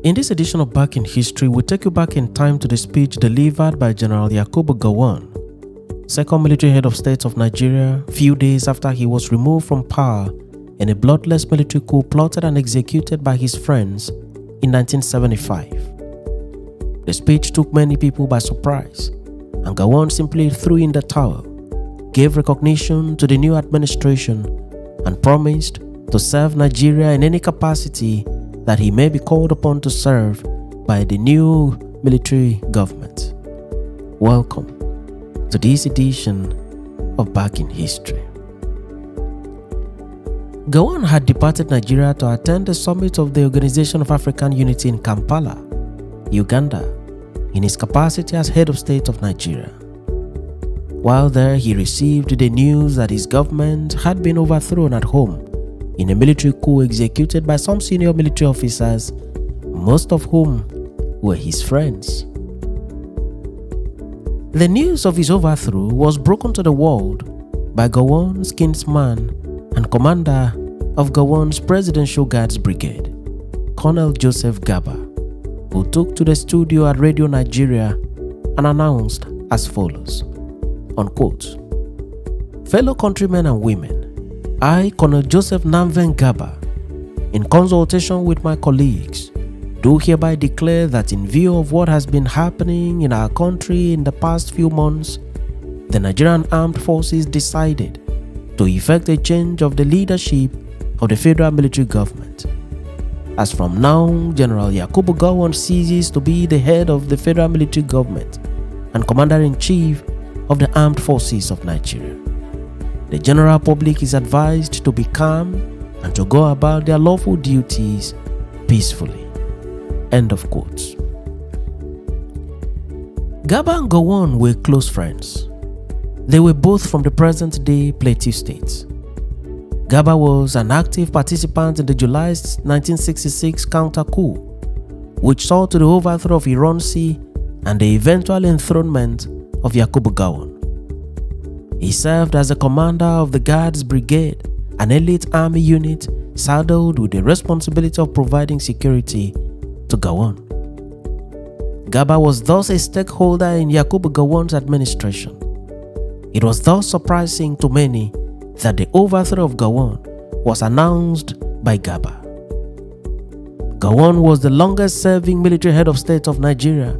In this edition of Back in History, we take you back in time to the speech delivered by General Yakubu Gowon, second military head of state of Nigeria, few days after he was removed from power in a bloodless military coup plotted and executed by his friends in 1975. The speech took many people by surprise, and Gowon simply threw in the towel, gave recognition to the new administration, and promised to serve Nigeria in any capacity that he may be called upon to serve by the new military government. Welcome to this edition of Back in History. Gowon had departed Nigeria to attend the summit of the Organization of African Unity in Kampala, Uganda, in his capacity as head of state of Nigeria. While there, he received the news that his government had been overthrown at home in a military coup executed by some senior military officers, most of whom were his friends. The news of his overthrow was broken to the world by Gowon's kinsman and commander of Gowon's Presidential Guards Brigade, Colonel Joseph Garba, who took to the studio at Radio Nigeria and announced as follows, unquote, "Fellow countrymen and women, I, Colonel Joseph Namven Garba, in consultation with my colleagues, do hereby declare that in view of what has been happening in our country in the past few months, the Nigerian Armed Forces decided to effect a change of the leadership of the federal military government. As from now, General Yakubu Gowon ceases to be the head of the federal military government and Commander-in-Chief of the Armed Forces of Nigeria. The general public is advised to be calm and to go about their lawful duties peacefully." End of quotes. Garba and Gowon were close friends. They were both from the present-day Plateau State. Garba was an active participant in the July 1966 counter-coup, which saw to the overthrow of Ironsi and the eventual enthronement of Yakubu Gowon. He served as the commander of the Guards Brigade, an elite army unit saddled with the responsibility of providing security to Gowon. Garba was thus a stakeholder in Yakubu Gowon's administration. It was thus surprising to many that the overthrow of Gowon was announced by Garba. Gowon was the longest serving military head of state of Nigeria,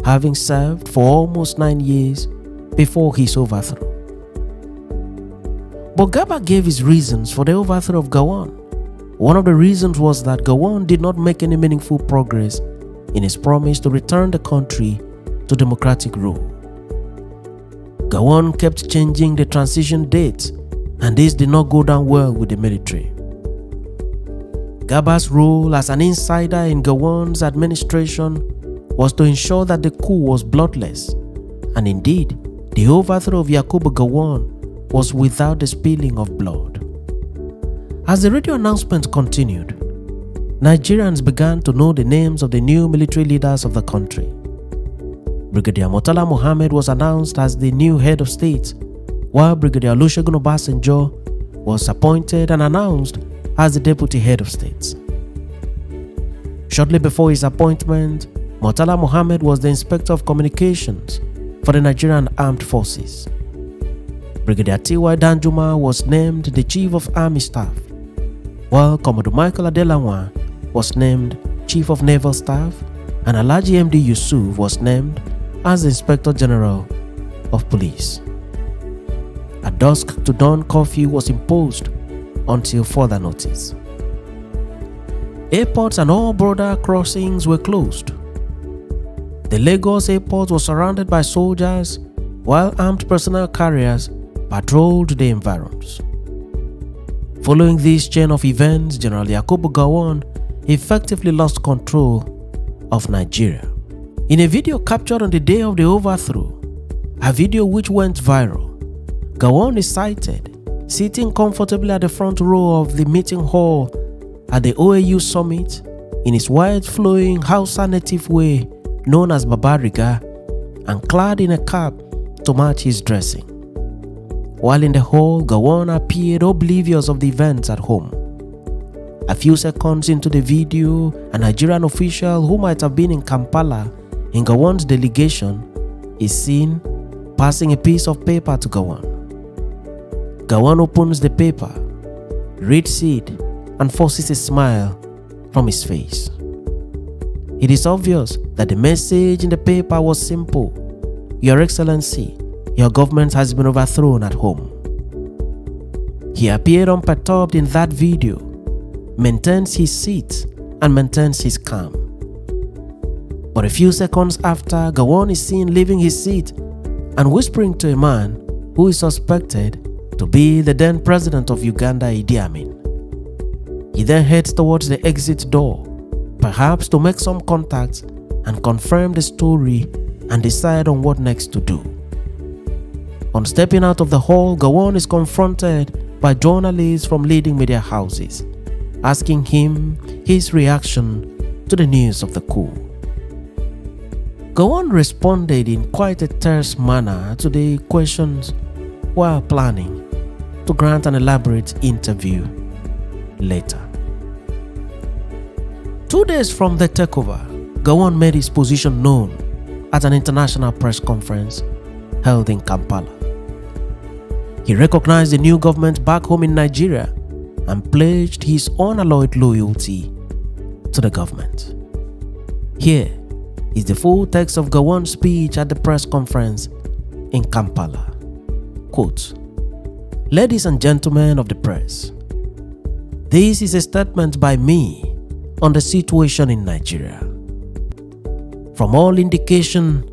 having served for almost 9 years before his overthrow. But Garba gave his reasons for the overthrow of Gowon. One of the reasons was that Gowon did not make any meaningful progress in his promise to return the country to democratic rule. Gowon kept changing the transition dates, and this did not go down well with the military. Garba's role as an insider in Gowon's administration was to ensure that the coup was bloodless, and indeed, the overthrow of Yakubu Gowon was without the spilling of blood. As the radio announcement continued, Nigerians began to know the names of the new military leaders of the country. Brigadier Murtala Mohammed was announced as the new head of state, while Brigadier Olusegun Obasanjo was appointed and announced as the deputy head of state. Shortly before his appointment, Murtala Mohammed was the Inspector of Communications for the Nigerian Armed Forces. Brigadier T.Y. Danjuma was named the Chief of Army Staff, while Commodore Michael Adelawa was named Chief of Naval Staff, and Alhaji M.D. Yusuf was named as the Inspector General of Police. A dusk to dawn curfew was imposed until further notice. Airports and all border crossings were closed. The Lagos airport was surrounded by soldiers, while armed personnel carriers patrolled the environs. Following this chain of events, General Yakubu Gowon effectively lost control of Nigeria. In a video captured on the day of the overthrow, a video which went viral, Gowon is sighted sitting comfortably at the front row of the meeting hall at the OAU summit in his wide flowing Hausa native way known as Babariga, and clad in a cap to match his dressing. While in the hall, Gowon appeared oblivious of the events at home. A few seconds into the video, a Nigerian official who might have been in Kampala in Gowon's delegation is seen passing a piece of paper to Gowon. Gowon opens the paper, reads it, and forces a smile from his face. It is obvious that the message in the paper was simple: Your Excellency, your government has been overthrown at home. He appeared unperturbed in that video, maintains his seat, and maintains his calm. But a few seconds after, Gowon is seen leaving his seat and whispering to a man who is suspected to be the then president of Uganda, Idi Amin. He then heads towards the exit door, perhaps to make some contacts and confirm the story and decide on what next to do. On stepping out of the hall, Gowon is confronted by journalists from leading media houses, asking him his reaction to the news of the coup. Gowon responded in quite a terse manner to the questions while planning to grant an elaborate interview later. 2 days from the takeover, Gowon made his position known at an international press conference held in Kampala. He recognized the new government back home in Nigeria and pledged his unalloyed loyalty to the government. Here is the full text of Gowon's speech at the press conference in Kampala. Quote, "Ladies and gentlemen of the press, this is a statement by me on the situation in Nigeria. From all indication,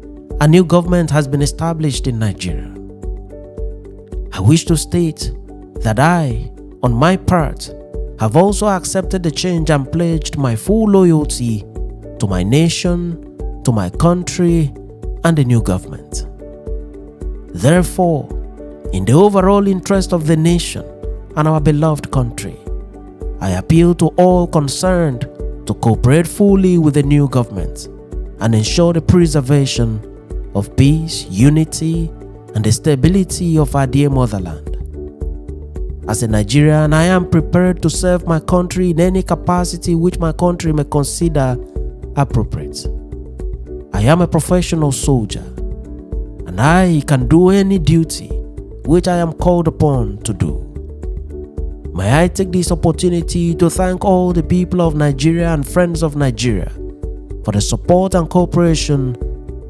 a new government has been established in Nigeria. I wish to state that I, on my part, have also accepted the change and pledged my full loyalty to my nation, to my country, and the new government. Therefore, in the overall interest of the nation and our beloved country, I appeal to all concerned to cooperate fully with the new government and ensure the preservation of peace, unity, and the stability of our dear motherland. As a Nigerian, I am prepared to serve my country in any capacity which my country may consider appropriate. I am a professional soldier, and I can do any duty which I am called upon to do. May I take this opportunity to thank all the people of Nigeria and friends of Nigeria for the support and cooperation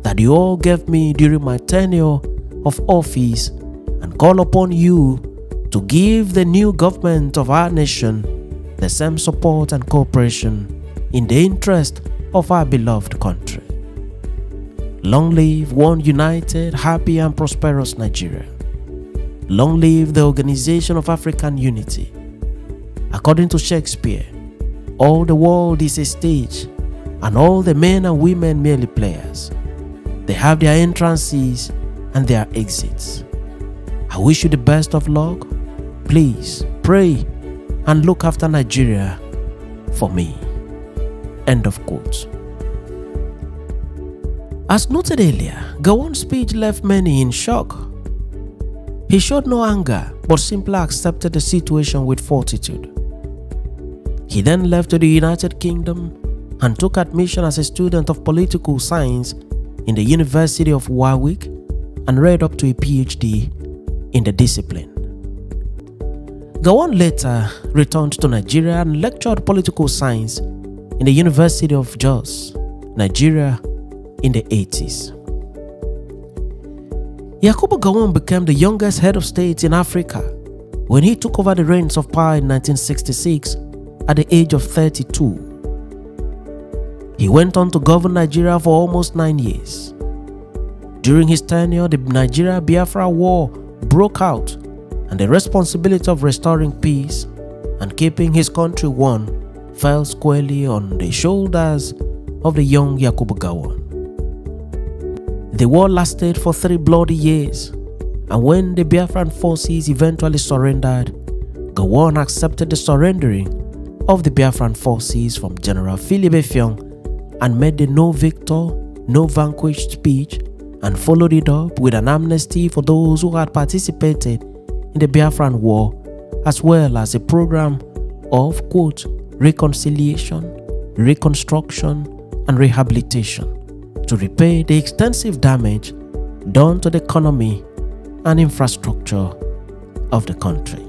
that you all gave me during my tenure of office, and call upon you to give the new government of our nation the same support and cooperation in the interest of our beloved country. Long live one united, happy, and prosperous Nigeria. Long live the Organization of African Unity. According to Shakespeare, all the world is a stage, and all the men and women merely players. They have their entrances and their exits. I wish you the best of luck. Please pray and look after Nigeria for me." End of quote. As noted earlier, Gowon's speech left many in shock. He showed no anger, but simply accepted the situation with fortitude. He then left to the United Kingdom and took admission as a student of political science in the University of Warwick and read up to a PhD in the discipline. Gowon later returned to Nigeria and lectured political science in the University of Jos, Nigeria, in the 80s. Yakubu Gowon became the youngest head of state in Africa when he took over the reins of power in 1966 at the age of 32. He went on to govern Nigeria for almost 9 years. During his tenure, the Nigeria-Biafra War broke out, and the responsibility of restoring peace and keeping his country one fell squarely on the shoulders of the young Yakubu Gowon. The war lasted for 3 bloody years, and when the Biafran forces eventually surrendered, Gowon accepted the surrendering of the Biafran forces from General Philip Effiong and made the "No Victor, No Vanquished" speech, and followed it up with an amnesty for those who had participated in the Biafran War, as well as a program of, quote, reconciliation, reconstruction, and rehabilitation to repay the extensive damage done to the economy and infrastructure of the country.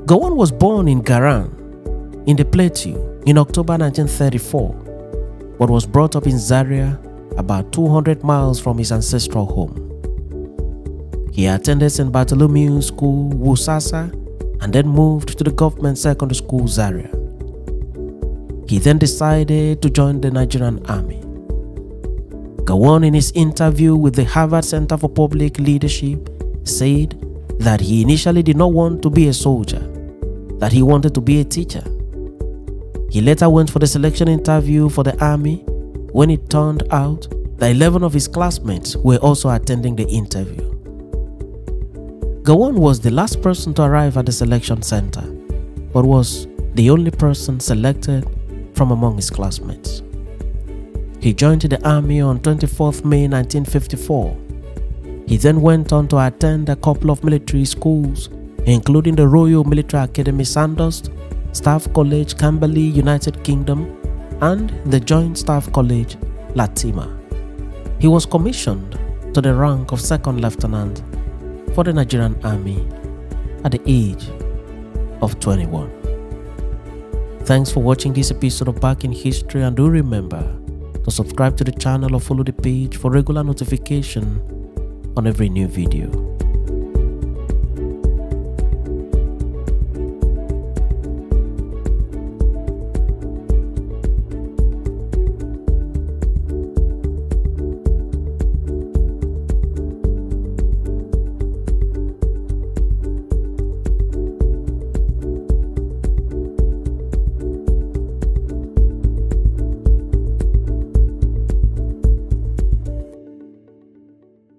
Gowon was born in Garan, in the Plateau, in October 1934, but was brought up in Zaria, about 200 miles from his ancestral home. He attended St. Bartholomew's School, Wusasa, and then moved to the government secondary school, Zaria. He then decided to join the Nigerian Army. Gowon, in his interview with the Harvard Center for Public Leadership, said that he initially did not want to be a soldier, that he wanted to be a teacher. He later went for the selection interview for the army when it turned out that 11 of his classmates were also attending the interview. Gowon was the last person to arrive at the selection center, but was the only person selected from among his classmates. He joined the army on 24th May 1954. He then went on to attend a couple of military schools, including the Royal Military Academy Sandhurst, Staff College Camberley, United Kingdom, and the Joint Staff College, Latima. He was commissioned to the rank of second lieutenant for the Nigerian Army at the age of 21. Thanks for watching this episode of Back in History, and do remember to subscribe to the channel or follow the page for regular notification on every new video.